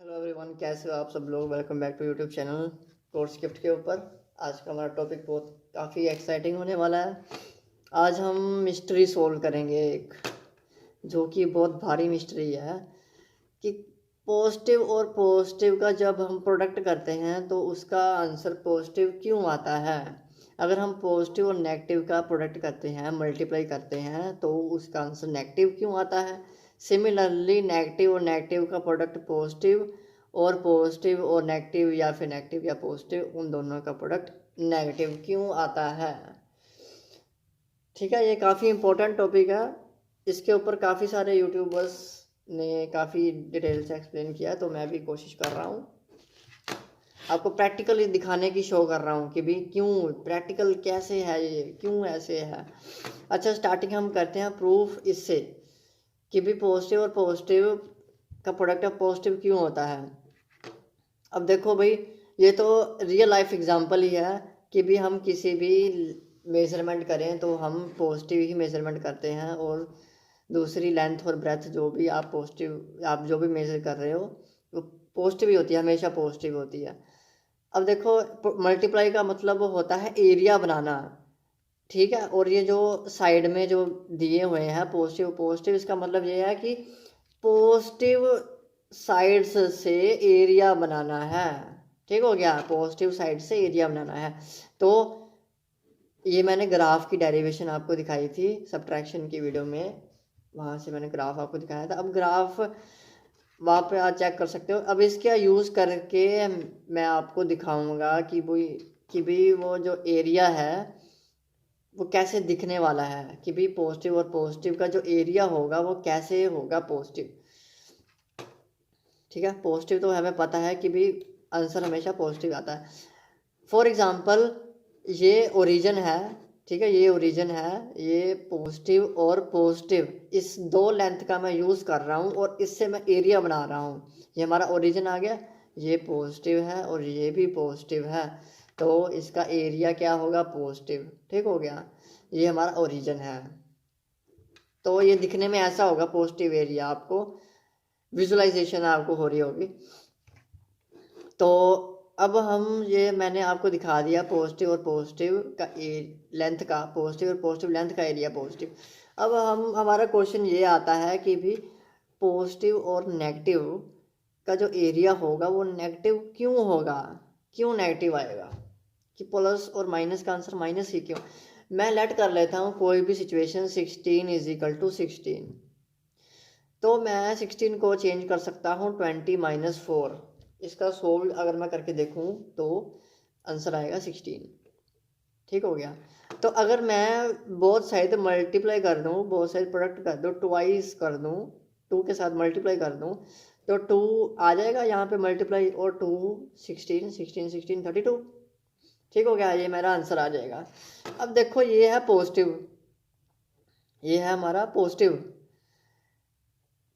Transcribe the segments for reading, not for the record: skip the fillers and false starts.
Hello everyone, कैसे हो आप सब लोग। Welcome back to YouTube channel course gift के ऊपर। आज का हमारा टॉपिक बहुत काफ़ी एक्साइटिंग होने वाला है। आज हम मिस्ट्री सोल्व करेंगे एक, जो कि बहुत भारी मिस्ट्री है कि पॉजिटिव और पॉजिटिव का जब हम प्रोडक्ट करते हैं तो उसका आंसर पॉजिटिव क्यों आता है। अगर हम पॉजिटिव और नेगेटिव का प्रोडक्ट करते हैं, मल्टीप्लाई करते हैं, तो उसका आंसर नेगेटिव क्यों आता है। सिमिलरली नेगेटिव और नेगेटिव का प्रोडक्ट पॉजिटिव और पॉजिटिव और नेगेटिव, या फिर नेगेटिव या पॉजिटिव, उन दोनों का प्रोडक्ट नेगेटिव क्यों आता है। ठीक है, ये काफ़ी इंपॉर्टेंट टॉपिक है। इसके ऊपर काफ़ी सारे यूट्यूबर्स ने काफ़ी डिटेल से एक्सप्लेन किया है, तो मैं भी कोशिश कर रहा हूँ आपको प्रैक्टिकली दिखाने की शो कर रहा हूँ कि भी क्यों प्रैक्टिकल कैसे है, ये क्यों ऐसे है। अच्छा, स्टार्टिंग हम करते हैं प्रूफ इससे कि भी पॉजिटिव और पॉजिटिव का प्रोडक्ट पॉजिटिव क्यों होता है। अब देखो भाई, ये तो रियल लाइफ एग्जांपल ही है कि भी हम किसी भी मेजरमेंट करें तो हम पॉजिटिव ही मेजरमेंट करते हैं, और दूसरी लेंथ और ब्रेथ जो भी आप पॉजिटिव, आप जो भी मेजर कर रहे हो वो पॉजिटिव ही होती है, हमेशा पॉजिटिव होती है। अब देखो, मल्टीप्लाई का मतलब होता है एरिया बनाना, ठीक है। और ये जो साइड में जो दिए हुए हैं पॉजिटिव पॉजिटिव, इसका मतलब ये है कि पॉजिटिव साइड्स से एरिया बनाना है। ठीक हो गया, पॉजिटिव साइड से एरिया बनाना है। तो ये मैंने ग्राफ की डेरिवेशन आपको दिखाई थी सब्ट्रैक्शन की वीडियो में, वहाँ से मैंने ग्राफ आपको दिखाया था। अब ग्राफ वहाँ पे आप चेक कर सकते हो। अब इसका यूज़ करके मैं आपको दिखाऊंगा कि भी वो जो एरिया है वो कैसे दिखने वाला है, कि भी पॉजिटिव और पॉजिटिव का जो एरिया होगा वो कैसे होगा पॉजिटिव। ठीक है, पॉजिटिव तो हमें पता है कि भी आंसर हमेशा पॉजिटिव आता है। फॉर एग्जांपल, ये ओरिजिन है, ठीक है, ये ओरिजिन है, ये पॉजिटिव और पॉजिटिव इस दो लेंथ का मैं यूज़ कर रहा हूँ और इससे मैं एरिया बना रहा हूँ। ये हमारा ओरिजिन आ गया, ये पॉजिटिव है और ये भी पॉजिटिव है, तो इसका एरिया क्या होगा, पॉजिटिव। ठीक हो गया, ये हमारा ओरिजिन है। तो ये दिखने में ऐसा होगा पॉजिटिव एरिया, आपको विजुअलाइजेशन आपको हो रही होगी। तो अब हम ये मैंने आपको दिखा दिया पॉजिटिव और पॉजिटिव का लेंथ का, पॉजिटिव और पॉजिटिव लेंथ का एरिया पॉजिटिव। अब हम हमारा क्वेश्चन ये आता है कि भी पॉजिटिव और नेगेटिव का जो एरिया होगा वो नेगेटिव क्यों होगा, क्यों नेगेटिव आएगा, कि प्लस और माइनस का आंसर माइनस ही क्यों। मैं लेट कर लेता हूँ कोई भी सिचुएशन 16 इज इक्वल टू 16, तो मैं 16 को चेंज कर सकता हूँ 20 - 4। इसका सोल्व अगर मैं करके देखूँ तो आंसर आएगा 16। ठीक हो गया। तो अगर मैं बोथ साइड मल्टीप्लाई कर दूँ, बोथ साइड प्रोडक्ट कर दूँ, ट्वाइस कर दूँ, टू के साथ मल्टीप्लाई कर दूँ, तो टू आ जाएगा यहाँ पे मल्टीप्लाई, और टू 16 16 16 32। ठीक हो गया, ये मेरा आंसर आ जाएगा। अब देखो, ये है पॉजिटिव, ये है हमारा पॉजिटिव।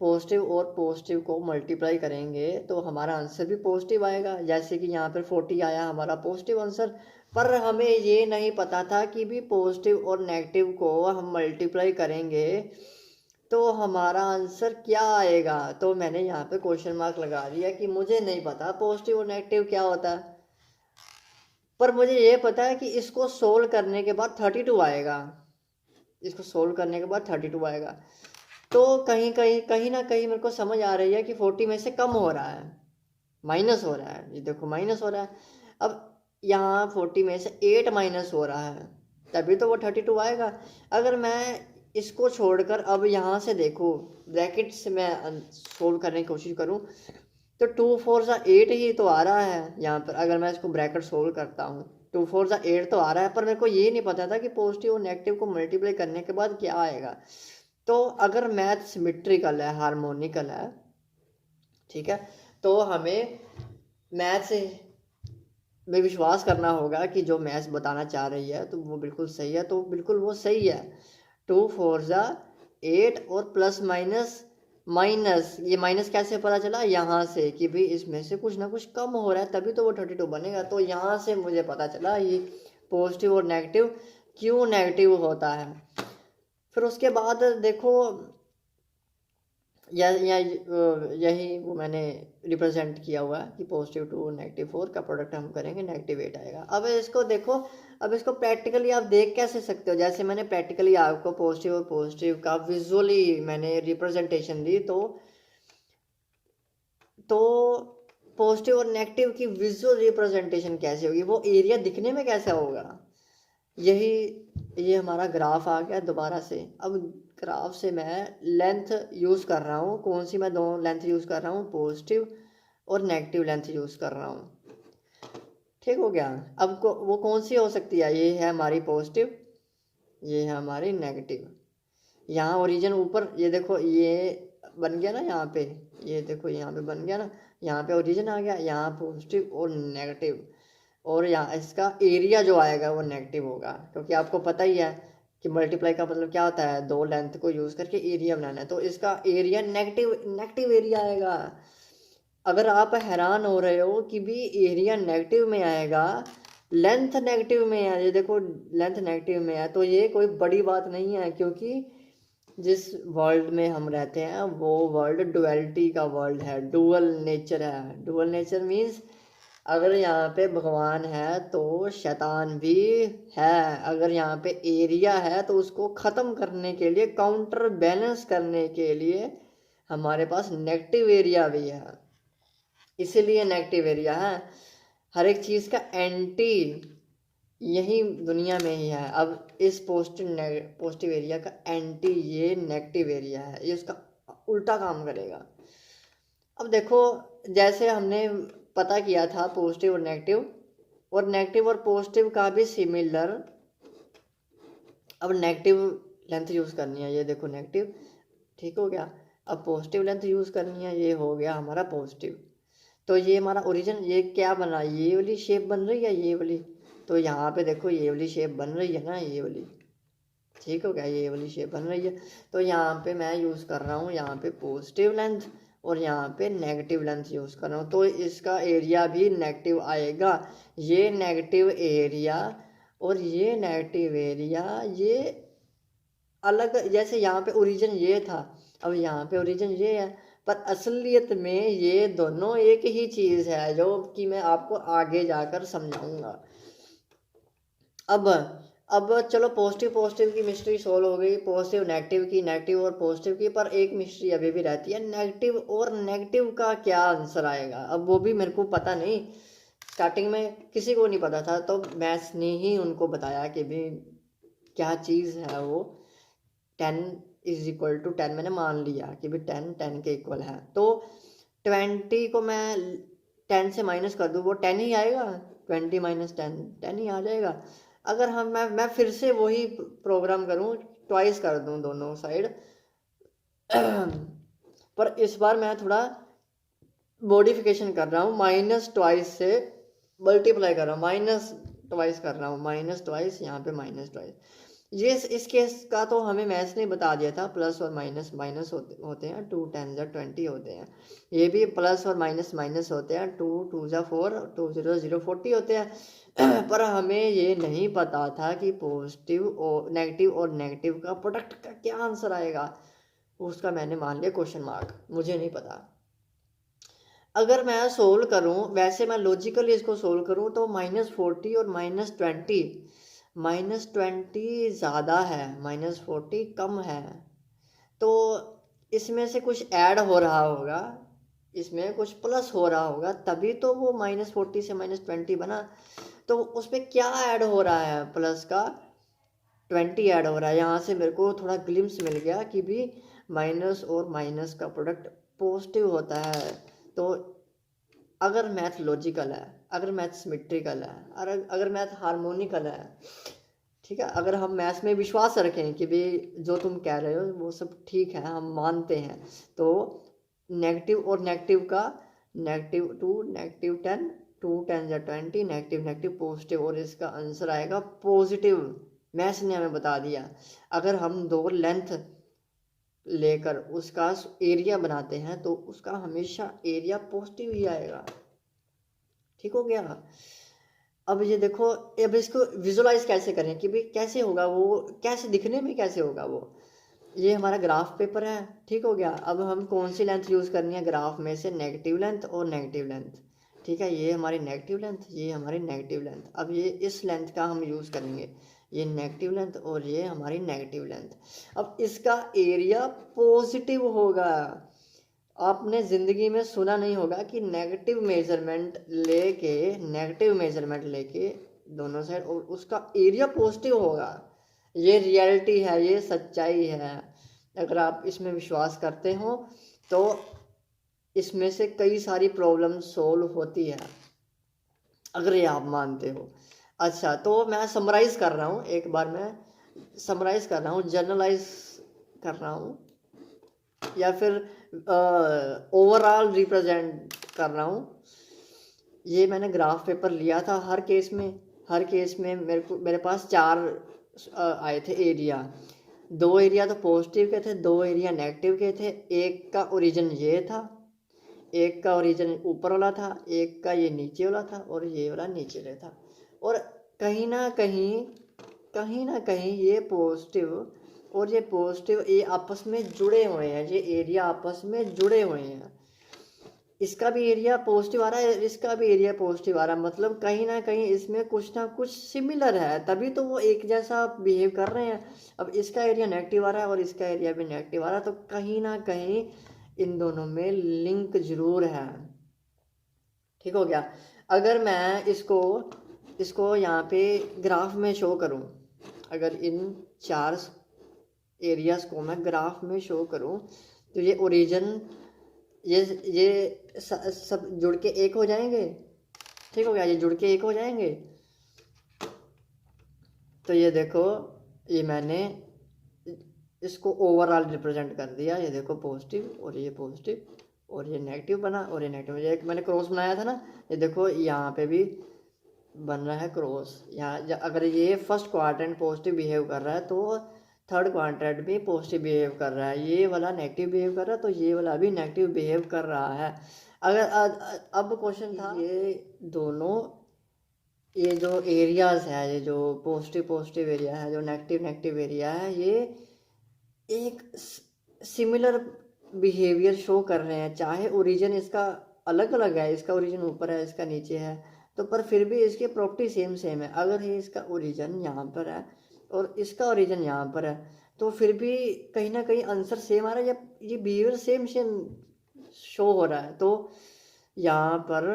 पॉजिटिव और पॉजिटिव को मल्टीप्लाई करेंगे तो हमारा आंसर भी पॉजिटिव आएगा। जैसे कि यहाँ पर 40 आया हमारा पॉजिटिव आंसर। पर हमें ये नहीं पता था कि भी पॉजिटिव और नेगेटिव को हम मल्टीप्लाई करेंगे तो हमारा आंसर क्या आएगा। तो मैंने यहाँ पे क्वेश्चन मार्क लगा दिया कि मुझे नहीं पता पॉजिटिव और नेगेटिव क्या होता है, पर मुझे ये पता है कि इसको सोल्व करने के बाद 32 आएगा, इसको सोल्व करने के बाद 32 आएगा। तो कहीं कहीं कहीं ना कहीं मेरे को समझ आ रही है कि 40 में से कम हो रहा है, माइनस हो रहा है। ये देखो माइनस हो रहा है। अब यहाँ 40 में से 8 माइनस हो रहा है, तभी तो वो 32 आएगा। अगर मैं इसको छोड़कर अब यहाँ से देखूँ, ब्रैकेट से मैं सोल्व करने की कोशिश करूँ, तो 2 4 8 ही तो आ रहा है यहाँ पर। अगर मैं इसको ब्रैकेट सोल्व करता हूँ, 2 4 8 तो आ रहा है, पर मेरे को ये नहीं पता था कि पॉजिटिव और नेगेटिव को मल्टीप्लाई करने के बाद क्या आएगा। तो अगर मैथ सिमेट्रिकल है, हार्मोनिकल है, ठीक है, तो हमें मैथ में विश्वास करना होगा कि जो मैथ्स बताना चाह रही है तो वो बिल्कुल सही है, तो बिल्कुल वो सही है। 2 4 8 और प्लस माइनस माइनस, ये माइनस कैसे पता चला, यहाँ से कि भाई इसमें से कुछ ना कुछ कम हो रहा है तभी तो वो 32 बनेगा। तो यहाँ से मुझे पता चला ये पॉजिटिव और नेगेटिव क्यों नेगेटिव होता है। फिर उसके बाद देखो, यही वो मैंने रिप्रेजेंट किया हुआ है कि +2 -4 का प्रोडक्ट हम करेंगे -8 आएगा। अब इसको देखो, अब इसको प्रैक्टिकली आप देख कैसे सकते हो, जैसे मैंने प्रैक्टिकली आपको पॉजिटिव और पॉजिटिव का विजुअली मैंने रिप्रेजेंटेशन दी, तो पॉजिटिव और नेगेटिव की विजुअल रिप्रेजेंटेशन कैसे होगी, वो एरिया दिखने में कैसा होगा। यही ये हमारा ग्राफ आ गया दोबारा से। अब ग्राफ से मैं लेंथ यूज़ कर रहा हूँ, कौन सी मैं दोनों लेंथ यूज़ कर रहा हूँ, पॉजिटिव और नेगेटिव लेंथ यूज़ कर रहा हूँ। ठीक हो गया। अब वो कौन सी हो सकती है, ये है हमारी पॉजिटिव, ये है हमारी नेगेटिव। यहाँ ओरिजिन ऊपर ये देखो, ये बन गया ना यहाँ पे, ये देखो यहाँ पे बन गया ना, यहाँ पे ओरिजिन आ गया, यहाँ पॉजिटिव और नेगेटिव। और यहाँ इसका एरिया जो आएगा वो नेगेटिव होगा, क्योंकि आपको पता ही है कि मल्टीप्लाई का मतलब क्या होता है, दो लेंथ को यूज़ करके एरिया बनाना है, तो इसका एरिया नेगेटिव नेगेटिव एरिया आएगा। अगर आप हैरान हो रहे हो कि भी एरिया नेगेटिव में आएगा, लेंथ नेगेटिव में है, ये देखो लेंथ नेगेटिव में है, तो ये कोई बड़ी बात नहीं है, क्योंकि जिस वर्ल्ड में हम रहते हैं वो वर्ल्ड डुअलिटी का वर्ल्ड है, डुअल नेचर है। डुअल नेचर मीन्स अगर यहाँ पे भगवान है तो शैतान भी है, अगर यहाँ पे एरिया है तो उसको ख़त्म करने के लिए, काउंटर बैलेंस करने के लिए हमारे पास नेगेटिव एरिया भी है, इसीलिए नेगेटिव एरिया है। हर एक चीज़ का एंटी यही दुनिया में ही है। अब इस पॉजिटिव एरिया का एंटी ये नेगेटिव एरिया है, ये उसका उल्टा काम करेगा। अब देखो, जैसे हमने पता किया था पॉजिटिव और नेगेटिव, और नेगेटिव और पॉजिटिव का भी सिमिलर। अब नेगेटिव लेंथ यूज़ करनी है, ये देखो नेगेटिव, ठीक हो गया। अब पॉजिटिव लेंथ यूज़ करनी है, ये हो गया हमारा पॉजिटिव। तो ये हमारा ओरिजिन, ये क्या बन रहा है, ये वाली शेप बन रही है, ये वाली। तो यहाँ पे देखो ये वाली शेप बन रही है ना, ये वाली, ठीक हो गया, ये वाली शेप बन रही है। तो यहाँ पे मैं यूज़ कर रहा हूँ, यहाँ पे पॉजिटिव लेंथ और यहाँ पे नेगेटिव लेंथ यूज़ कर रहा हूँ, तो इसका एरिया भी नेगेटिव आएगा। ये नेगेटिव एरिया और ये नेगेटिव एरिया, ये अलग, जैसे यहाँ पे ओरिजिन ये था, अब यहाँ पे ओरिजिन ये है, पर असलियत में ये दोनों एक ही चीज़ है, जो कि मैं आपको आगे जाकर समझाऊंगा। अब चलो पॉजिटिव पॉजिटिव की मिस्ट्री सोल्व हो गई, पॉजिटिव नेगेटिव की, नेगेटिव और पॉजिटिव की, पर एक मिस्ट्री अभी भी रहती है, नेगेटिव और नेगेटिव का क्या आंसर आएगा। अब वो भी मेरे को पता नहीं, स्टार्टिंग में किसी को नहीं पता था, तो मैथ्स ने ही उनको बताया कि भी क्या चीज़ है वो। 10 = 10 मैंने मान लिया कि भी 10 के इक्वल है, तो 20 को मैं 10 से माइनस कर दूँ, वो 10 ही आएगा, 20 - 10 10 ही आ जाएगा। अगर हम मैं फिर से वही प्रोग्राम करूँ, ट्वाइस कर दूँ दोनों साइड, पर इस बार मैं थोड़ा मॉडिफिकेशन कर रहा हूँ, -2 से मल्टीप्लाई कर रहा हूँ, -2 कर रहा हूँ, -2 यहाँ पे -2। ये इस केस का तो हमें मैथ्स ने बता दिया था, प्लस और माइनस माइनस होते हैं, 2 10 20 होते हैं। ये भी प्लस और माइनस माइनस होते हैं, 2 2 4, 2 0 0 40 होते हैं। पर हमें ये नहीं पता था कि पॉजिटिव और नेगेटिव का प्रोडक्ट का क्या आंसर आएगा, उसका मैंने मान लिया क्वेश्चन मार्क, मुझे नहीं पता। अगर मैं सोल्व करूं, वैसे मैं लॉजिकली इसको सोल्व करूं, तो -40 और -20 ज़्यादा है, -40 कम है, तो इसमें से कुछ ऐड हो रहा होगा, इसमें कुछ प्लस हो रहा होगा, तभी तो वो -40 से -20 बना। तो उसमें क्या ऐड हो रहा है, प्लस का 20 ऐड हो रहा है। यहाँ से मेरे को थोड़ा ग्लिम्स मिल गया कि भी माइनस और माइनस का प्रोडक्ट पॉजिटिव होता है। तो अगर मैथ लॉजिकल है, अगर मैथ सिमेट्रिकल है, अगर मैथ हार्मोनिकल है, ठीक है, अगर हम मैथ्स में विश्वास रखें कि भाई जो तुम कह रहे हो वो सब ठीक है, हम मानते हैं, तो नेगेटिव और नेगेटिव का -2 -10, 2 10 20, नेगेटिव नेगेटिव पॉजिटिव, और इसका आंसर आएगा पॉजिटिव। मैथ्स ने हमें बता दिया। अगर हम दो लेंथ लेकर उसका एरिया बनाते हैं तो उसका हमेशा एरिया पॉजिटिव ही आएगा, ठीक हो गया। अब ये देखो, अब इसको विजुलाइज कैसे करें कि भाई कैसे होगा वो, कैसे दिखने में कैसे होगा वो। ये हमारा ग्राफ पेपर है, ठीक हो गया। अब हम कौन सी लेंथ यूज़ करनी है ग्राफ में से, नेगेटिव लेंथ और नेगेटिव लेंथ, ठीक है। ये हमारी नेगेटिव लेंथ, ये हमारी नेगेटिव लेंथ। अब ये इस लेंथ का हम यूज़ करेंगे, ये नेगेटिव लेंथ और ये हमारी नेगेटिव लेंथ। अब इसका एरिया पॉजिटिव होगा। आपने ज़िंदगी में सुना नहीं होगा कि नेगेटिव मेजरमेंट लेके दोनों साइड और उसका एरिया पॉजिटिव होगा। ये रियलिटी है, ये सच्चाई है। अगर आप इसमें विश्वास करते हो तो इसमें से कई सारी प्रॉब्लम सोल्व होती है, अगर ये आप मानते हो। अच्छा, तो मैं समराइज़ कर रहा हूँ, एक बार मैं समराइज़ कर रहा हूँ, जर्नलाइज कर रहा हूँ, या फिर ओवरऑल रिप्रेजेंट कर रहा हूँ। ये मैंने ग्राफ पेपर लिया था। हर केस में मेरे पास 4 आए थे एरिया। 2 एरिया तो पॉजिटिव के थे, 2 एरिया नेगेटिव के थे। एक का ओरिजिन ये था, एक का ओरिजिन ऊपर वाला था, एक का ये नीचे वाला था और ये वाला नीचे वाला था। और कहीं ना कहीं ये पॉजिटिव और ये पॉजिटिव ये आपस में जुड़े हुए हैं, ये एरिया आपस में जुड़े हुए हैं। इसका भी एरिया पॉजिटिव आ रहा है, इसका भी एरिया पॉजिटिव आ रहा है, मतलब कहीं ना कहीं इसमें कुछ ना कुछ सिमिलर है, तभी तो वो एक जैसा बिहेव कर रहे हैं। अब इसका एरिया नेगेटिव आ रहा है और इसका एरिया भी नेगेटिव आ रहा है, तो कहीं ना कहीं इन दोनों में लिंक जरूर है, ठीक हो गया। अगर मैं इसको यहाँ पे ग्राफ में शो करूँ, अगर इन 4 एरियाज को मैं ग्राफ में शो करूँ, तो ये ओरिजिन ये सब जुड़ के एक हो जाएंगे, ठीक हो गया। ये जुड़ के एक हो जाएंगे। तो ये देखो, ये मैंने इसको ओवरऑल रिप्रेजेंट कर दिया। ये देखो पॉजिटिव और ये पॉजिटिव और ये नेगेटिव बना और ये नेगेटिव। ये एक मैंने क्रॉस बनाया था ना, ये देखो यहाँ पे भी बन रहा है क्रॉस। यहाँ अगर ये फर्स्ट क्वाड्रेंट पॉजिटिव बिहेव कर रहा है तो थर्ड क्वाड्रेंट भी पॉजिटिव बिहेव कर रहा है। ये वाला नेगेटिव बिहेव कर रहा है तो ये वाला भी नेगेटिव बिहेव कर रहा है। अगर अब क्वेश्चन था, ये दोनों, ये जो एरियाज है, ये जो पॉजिटिव एरिया है, जो नेगेटिव एरिया है, ये एक सिमिलर बिहेवियर शो कर रहे हैं। चाहे ओरिजिन इसका अलग अलग है, इसका ओरिजिन ऊपर है, इसका नीचे है, तो पर फिर भी इसकी प्रॉपर्टी सेम है। अगर ये इसका ओरिजिन यहाँ पर है और इसका ओरिजिन यहाँ पर है, तो फिर भी कहीं ना कहीं आंसर सेम आ रहा है, या ये बिहेवियर सेम शो हो रहा है। तो यहाँ पर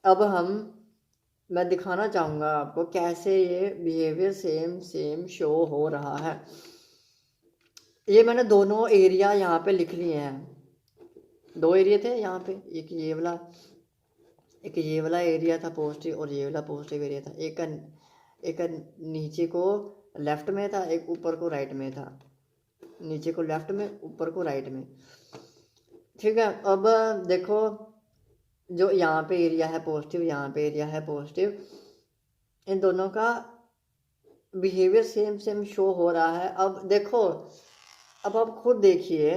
अब मैं दिखाना चाहूँगा आपको कैसे ये बिहेवियर सेम शो हो रहा है। ये मैंने दोनों एरिया यहाँ पे लिख लिए हैं। 2 एरिया थे यहाँ पे, एक ये वाला एरिया था पॉजिटिव और ये वाला पॉजिटिव एरिया था। एक का नीचे को लेफ्ट में था, एक ऊपर को राइट में था। नीचे को लेफ्ट में, ऊपर को राइट में, ठीक है। अब देखो, जो यहाँ पे एरिया है पॉजिटिव, यहाँ पे एरिया है पॉजिटिव, इन दोनों का बिहेवियर सेम शो हो रहा है। अब देखो, अब आप खुद देखिए।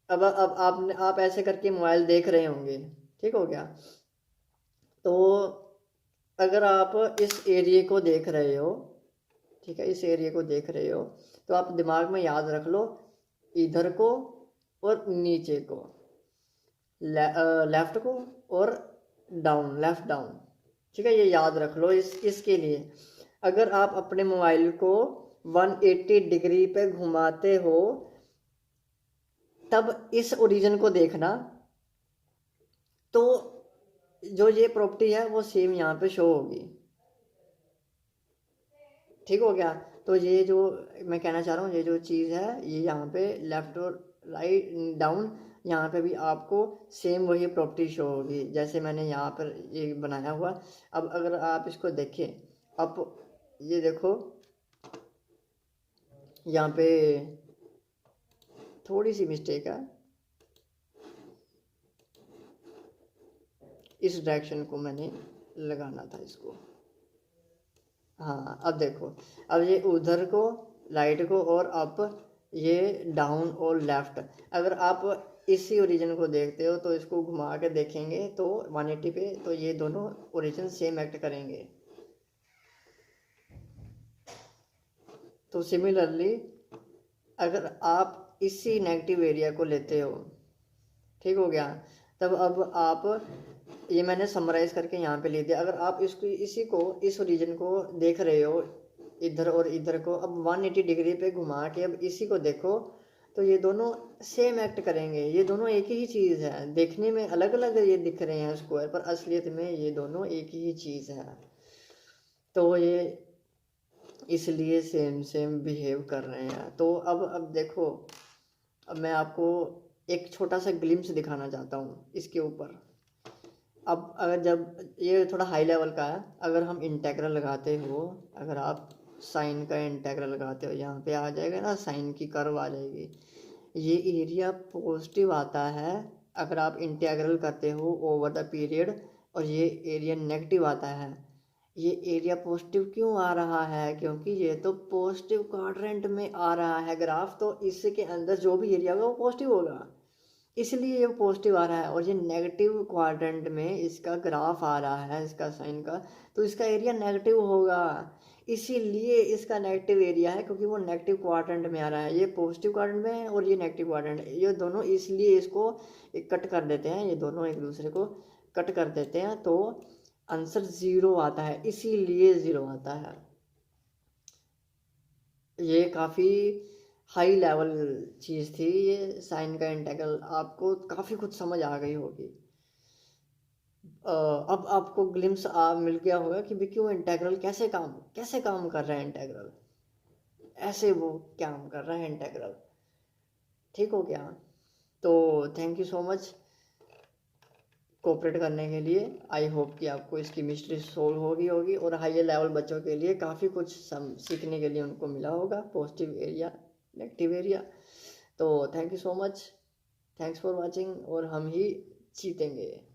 अब आप ऐसे करके मोबाइल देख रहे होंगे, ठीक हो गया। तो अगर आप इस एरिया को देख रहे हो, ठीक है, इस एरिया को देख रहे हो, तो आप दिमाग में याद रख लो इधर को और नीचे को, लेफ्ट को और डाउन, लेफ्ट डाउन, ठीक है। ये याद रख लो इसके लिए। अगर आप अपने मोबाइल को 180 डिग्री पे घुमाते हो, तब इस ओरिजिन को देखना, तो जो ये प्रॉपर्टी है वो सेम यहाँ पे शो होगी, ठीक हो गया। तो ये जो मैं कहना चाह रहा हूँ, ये जो चीज़ है, ये यहाँ पे लेफ्ट और राइट डाउन, यहाँ पे भी आपको सेम वही प्रॉपर्टी शो होगी जैसे मैंने यहाँ पर ये बनाया हुआ। अब अगर आप इसको देखें, अब ये देखो, यहाँ पे थोड़ी सी मिस्टेक है, इस डायरेक्शन को मैंने लगाना था इसको। हाँ, अब देखो, अब ये उधर को, राइट को, और अब ये डाउन और लेफ्ट। अगर आप इसी ओरिजिन को देखते हो तो इसको घुमा के देखेंगे तो 180 पे, तो ये दोनों ओरिजिन सेम एक्ट करेंगे। तो सिमिलरली अगर आप इसी नेगेटिव एरिया को लेते हो, ठीक हो गया, तब अब आप, ये मैंने समराइज करके यहाँ पे लिख दिया, अगर आप इसको इसी को इस रीजन को देख रहे हो, इधर और इधर को, अब 180 डिग्री पे घुमा के अब इसी को देखो, तो ये दोनों सेम एक्ट करेंगे, ये दोनों एक ही चीज़ है, देखने में अलग अलग ये दिख रहे हैं स्क्वायर, पर असलियत में ये दोनों एक ही चीज़ है। तो ये इसलिए सेम सेम बिहेव कर रहे हैं। तो अब देखो, अब मैं आपको एक छोटा सा ग्लिम्स दिखाना चाहता हूँ इसके ऊपर। अब अगर जब ये थोड़ा हाई लेवल का है, अगर हम इंटेग्रल लगाते हो, अगर आप साइन का इंटेग्रल लगाते हो, यहाँ पे आ जाएगा ना, साइन की कर्व आ जाएगी, ये एरिया पॉजिटिव आता है अगर आप इंटेग्रल करते हो ओवर द पीरियड, और ये एरिया नेगेटिव आता है। ये एरिया पॉजिटिव क्यों आ रहा है? क्योंकि ये तो पॉजिटिव क्वाड्रेंट में आ रहा है ग्राफ, तो इसके अंदर जो भी एरिया होगा वो पॉजिटिव होगा, इसलिए ये पॉजिटिव आ रहा है। और ये नेगेटिव क्वाड्रेंट में इसका ग्राफ आ रहा है, इसका साइन का, तो इसका एरिया नेगेटिव होगा, इसीलिए इसका नेगेटिव एरिया है, क्योंकि वो नेगेटिव क्वाड्रेंट में आ रहा है। ये पॉजिटिव क्वाड्रेंट में है और ये नेगेटिव क्वाड्रेंट है, ये दोनों इसलिए इसको कट कर देते हैं, ये दोनों एक दूसरे को कट कर देते हैं, तो आंसर ज़ीरो आता है, इसीलिए ज़ीरो आता है। ये काफ़ी हाई लेवल चीज़ थी, ये साइन का इंटेग्रल, आपको काफ़ी कुछ समझ आ गई होगी। अब आपको ग्लिम्स मिल गया होगा कि भी क्यों इंटेग्रल कैसे काम कर रहा है इंटेग्रल, ऐसे वो काम कर रहा है इंटेग्रल, ठीक हो गया। तो thank you so much cooperate करने के लिए। आई होप कि आपको इसकी मिस्ट्री सोल्व होगी और हाई लेवल बच्चों के लिए काफ़ी कुछ सीखने के लिए उनको मिला होगा, पॉजिटिव एरिया, नेगेटिव एरिया। तो thank you so much, thanks for watching, और हम ही जीतेंगे।